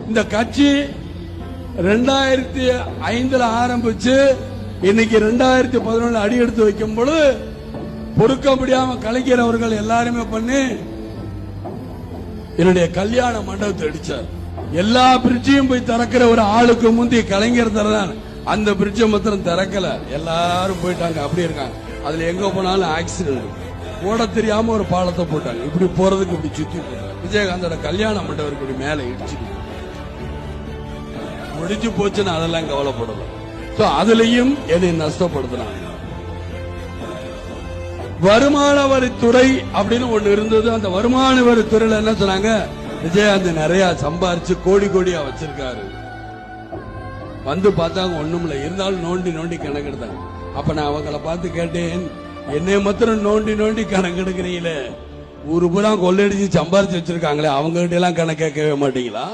இந்த கட்சி 2005 ஆரம்பிச்சு இன்னைக்கு 2011 அடி எடுத்து வைக்கும் பொழுது பொறுக்க முடியாம கலைஞர் அவர்கள் எல்லாருமே பண்ணி என்னுடைய கல்யாண மண்டபத்தை அடிச்சார். எல்லா பிரிட்ஜையும் போய் திறக்கிற ஒரு ஆளுக்கு முந்தைய கலைஞர் தரதான் அந்த பிரிட்ஜை மாத்திரம் திறக்கல. எல்லாரும் போயிட்டாங்க, அப்படி இருக்காங்க. அதுல எங்க போனாலும் ஆக்சிடென்ட். ஓட தெரியாம ஒரு பாலத்தை போட்டாங்க, இப்படி போறதுக்கு இப்படி சுத்தி போட்டாங்க. விஜயகாந்தோட கல்யாண மண்டபம் இப்படி மேல இடிச்சு முடிஞ்சு போச்சுன்னு அதெல்லாம் கவலைப்படல. அதுலயும் என்னை நஷ்டப்படுத்தினாங்க. வருமான வரித்துறை அப்படின்னு ஒண்ணு இருந்தது. அந்த வருமான வரித்துறையில என்ன சொன்னாங்க, விஜயகாந்த் நிறைய சம்பாரிச்சு கோடி கோடியா வச்சிருக்காரு. வந்து பார்த்தாங்க ஒண்ணும் இல்ல, இருந்தாலும் நோண்டி நோண்டி கணக்கெடுத்தாங்க. அப்ப நான் அவங்கள பார்த்து கேட்டேன், என்னை மாத்திரம் நோண்டி நோண்டி கணக்கெடுக்கிறீங்களே, ஊரு பூரா கொள்ளடிச்சு சம்பாரிச்சு வச்சிருக்காங்களே, அவங்க கிட்ட எல்லாம் கணக்கு கேட்கவே மாட்டீங்களா?